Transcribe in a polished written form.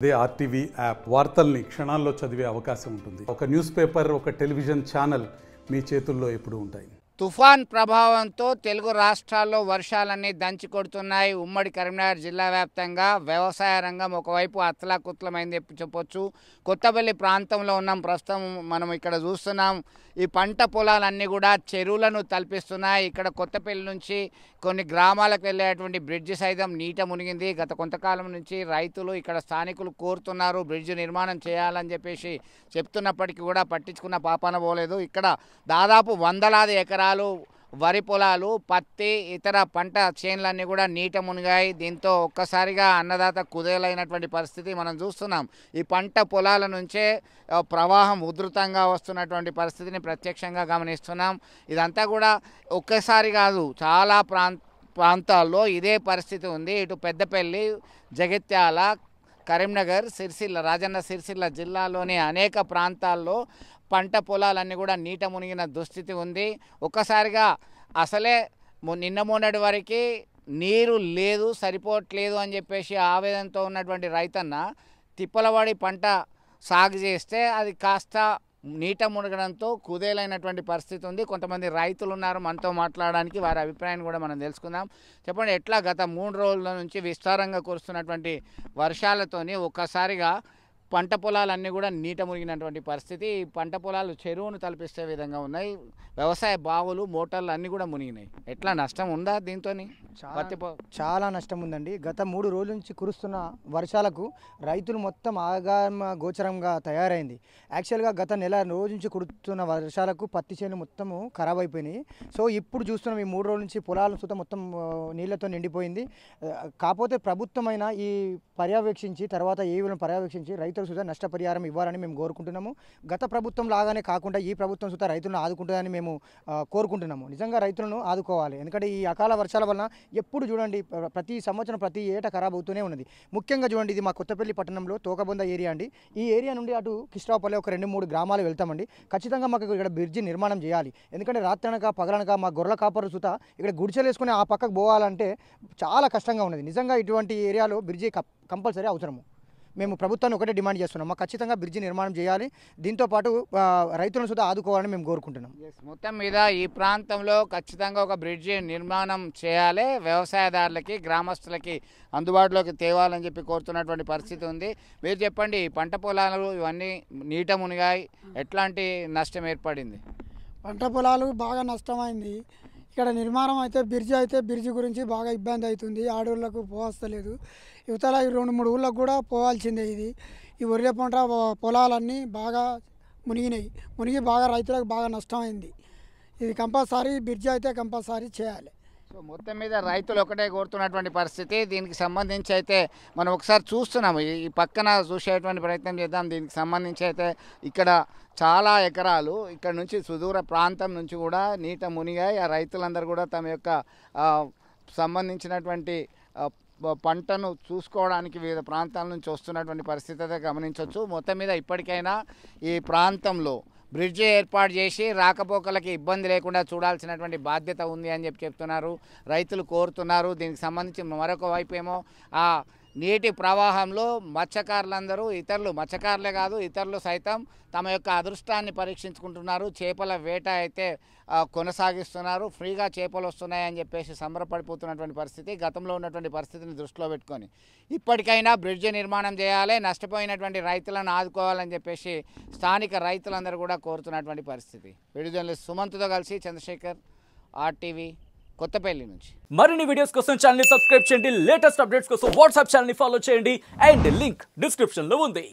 అదే RTV app వార్తల్ని క్షణాల్లో చదివే అవకాశం ఉంటుంది. ఒక న్యూస్ పేపర్, ఒక టెలివిజన్ ఛానల్ మీ చేతుల్లో ఎప్పుడూ ఉంటాయి. తుఫాన్ ప్రభావంతో తెలుగు రాష్ట్రాల్లో వర్షాలన్నీ దంచి కొడుతున్నాయి. ఉమ్మడి కరీంనగర్ జిల్లా వ్యాప్తంగా వ్యవసాయ రంగం ఒకవైపు అతలాకుతలమైంది చెప్పొచ్చు. కొత్తపల్లి ప్రాంతంలో ఉన్నాం ప్రస్తుతం. మనం ఇక్కడ చూస్తున్నాం ఈ పంట పొలాలన్నీ కూడా చెరువులను తలపిస్తున్నాయి. ఇక్కడ కొత్తపల్లి నుంచి కొన్ని గ్రామాలకు వెళ్ళేటువంటి బ్రిడ్జి సైతం నీట మునిగింది. గత కొంతకాలం నుంచి రైతులు ఇక్కడ స్థానికులు కోరుతున్నారు బ్రిడ్జి నిర్మాణం చేయాలని చెప్పేసి చెప్తున్నప్పటికీ కూడా పట్టించుకున్న పాపాన పోలేదు. ఇక్కడ దాదాపు వందలాది ఎకరాలు వరి పొలాలు, పత్తి, ఇతర పంట చేన్లన్నీ కూడా నీట మునిగాయి. దీంతో ఒక్కసారిగా అన్నదాత కుదేలైనటువంటి పరిస్థితి మనం చూస్తున్నాం. ఈ పంట పొలాల నుంచే ప్రవాహం ఉధృతంగా వస్తున్నటువంటి పరిస్థితిని ప్రత్యక్షంగా గమనిస్తున్నాం. ఇదంతా కూడా ఒక్కసారి కాదు, చాలా ప్రాంతాల్లో ఇదే పరిస్థితి ఉంది. ఇటు పెద్దపల్లి, జగిత్యాల, కరీంనగర్, సిరిసిల్ల, రాజన్న సిరిసిల్ల జిల్లాలోని అనేక ప్రాంతాల్లో పంట పొలాలన్నీ కూడా నీట మునిగిన దుస్థితి ఉంది. ఒక్కసారిగా అసలే నిన్న మొన్నటి వరకు నీరు లేదు, సరిపోవట్లేదు అని చెప్పేసి ఆవేదనతో ఉన్నటువంటి రైతన్న తిప్పలవాడి పంట సాగు చేస్తే అది కాస్త నీట మునగడంతో కుదేలైనటువంటి పరిస్థితి ఉంది. కొంతమంది రైతులు ఉన్నారు మనతో మాట్లాడడానికి, వారి అభిప్రాయాన్ని కూడా మనం తెలుసుకుందాం. చెప్పండి, ఎట్లా గత 3 రోజుల నుంచి విస్తారంగా కురుస్తున్నటువంటి వర్షాలతోని ఒక్కసారిగా పంట పొలాలన్నీ కూడా నీట మునిగినటువంటి పరిస్థితి. పంట పొలాలు చెరువును తలపిస్తే విధంగా ఉన్నాయి. వ్యవసాయ బావులు, మోటార్లు అన్నీ కూడా మునిగినాయి. ఎట్లా నష్టం ఉందా దీంతో? చాలా నష్టం ఉందండి. గత 3 రోజుల నుంచి కురుస్తున్న వర్షాలకు రైతులు మొత్తం ఆగామ గోచరంగా తయారైంది. యాక్చువల్గా గత నెల రోజు నుంచి కురుస్తున్న వర్షాలకు పత్తి చేను మొత్తము ఖరాబ్ అయిపోయినాయి. సో ఇప్పుడు చూస్తున్నాం ఈ 3 రోజుల నుంచి పొలాల సుత మొత్తం నీళ్లతో నిండిపోయింది. కాకపోతే ప్రభుత్వమైన ఈ పర్యవేక్షించి తర్వాత ఏవీలను పర్యవేక్షించి రైతులు సుత నష్టపరిహారం ఇవ్వాలని మేము కోరుకుంటున్నాము. గత ప్రభుత్వం లాగానే కాకుండా ఈ ప్రభుత్వం సుత రైతులను ఆదుకుంటుందని మేము కోరుకుంటున్నాము. నిజంగా రైతులను ఆదుకోవాలి. ఎందుకంటే ఈ అకాల వర్షాల వలన ఎప్పుడు చూడండి ప్రతి సంవత్సరం ప్రతి ఏటా ఖరాబ్ అవుతూనే ఉన్నది. ముఖ్యంగా చూడండి, ఇది మా కొత్తపల్లి పట్టణంలో తోకబొంద ఏరియా అండి. ఈ ఏరియా నుండి అటు కిష్టాపల్లి ఒక 2-3 గ్రామాలు వెళ్తామండి. ఖచ్చితంగా మాకు ఇక్కడ బ్రిడ్జి నిర్మాణం చేయాలి. ఎందుకంటే రాత్రనక పగలనక మా గొర్రెల కాపరు సుత ఇక్కడ గుడిసెలు వేసుకుని ఆ పక్కకు పోవాలంటే చాలా కష్టంగా ఉన్నది. నిజంగా ఇటువంటి ఏరియాలో బ్రిడ్జి కంపల్సరీ అవసరము. మేము ప్రభుత్వాన్ని ఒకటే డిమాండ్ చేస్తున్నాం, మాకు ఖచ్చితంగా బ్రిడ్జి నిర్మాణం చేయాలి. దీంతోపాటు రైతులను సుధా ఆదుకోవాలని మేము కోరుకుంటున్నాం. మొత్తం మీద ఈ ప్రాంతంలో ఖచ్చితంగా ఒక బ్రిడ్జి నిర్మాణం చేయాలి, వ్యవసాయదారులకి, గ్రామస్తులకి అందుబాటులోకి తేవాలని చెప్పి కోరుతున్నటువంటి పరిస్థితి ఉంది. మీరు చెప్పండి, పంట పొలాలు ఇవన్నీ నీట మునిగాయి, ఎట్లాంటి నష్టం ఏర్పడింది? పంట పొలాలు బాగా నష్టమైంది. ఇక్కడ నిర్మాణం అయితే బ్రిడ్జి గురించి బాగా ఇబ్బంది అవుతుంది. ఆడూళ్ళకు పోవస్తలేదు. యువతల 2-3 ఊళ్ళకు కూడా పోవాల్సిందే. ఈ వరి పంట పొలాలన్నీ బాగా మునిగి బాగా రైతులకు బాగా నష్టమైంది. ఇది కంపల్సరీ బ్రిడ్జి అయితే కంపల్సరీ చేయాలి. సో మొత్తం మీద రైతులు ఒకటే కోరుతున్నటువంటి పరిస్థితి. దీనికి సంబంధించి అయితే మనం ఒకసారి చూస్తున్నాము, ఈ పక్కన చూసేటువంటి ప్రయత్నం చేద్దాం. దీనికి సంబంధించి అయితే ఇక్కడ చాలా ఎకరాలు ఇక్కడ నుంచి సుదూర ప్రాంతం నుంచి కూడా నీట మునిగాయి. ఆ రైతులందరూ కూడా తమ యొక్క సంబంధించినటువంటి పంటను చూసుకోవడానికి వివిధ ప్రాంతాల నుంచి వస్తున్నటువంటి పరిస్థితి అయితే గమనించవచ్చు. మొత్తం మీద ఇప్పటికైనా ఈ ప్రాంతంలో బ్రిడ్జి ఏర్పాటు చేసి రాకపోకలకి ఇబ్బంది లేకుండా చూడాల్సినటువంటి బాధ్యత ఉంది అని చెప్తున్నారు రైతులు, కోరుతున్నారు. దీనికి సంబంధించి మరొక వైపు ఏమో ఆ నీటి ప్రవాహంలో మత్స్యకారులందరూ, మత్స్యకారులే కాదు ఇతరులు సైతం తమ యొక్క అదృష్టాన్ని పరీక్షించుకుంటున్నారు. చేపల వేట అయితే కొనసాగిస్తున్నారు. ఫ్రీగా చేపలు వస్తున్నాయని చెప్పేసి సంబరపడిపోతున్నటువంటి పరిస్థితి. గతంలో ఉన్నటువంటి పరిస్థితిని దృష్టిలో పెట్టుకొని ఇప్పటికైనా బ్రిడ్జి నిర్మాణం చేయాలి, నష్టపోయినటువంటి రైతులను ఆదుకోవాలని చెప్పేసి స్థానిక రైతులందరూ కూడా కోరుతున్నటువంటి పరిస్థితి. వీడియో జర్నలిస్ట్ సుమంత్తో కలిసి చంద్రశేఖర్, ఆర్టీవీ, కొత్తపల్లి నుంచి. మరిన్ని వీడియోస్ కోసం ఛానల్ ని సబ్స్క్రైబ్ చేయండి. లేటెస్ట్ అప్డేట్స్ కోసం వాట్సాప్ ఛానల్ ని ఫాలో చేయండి. అండ్ లింక్ డిస్క్రిప్షన్ లో ఉంది.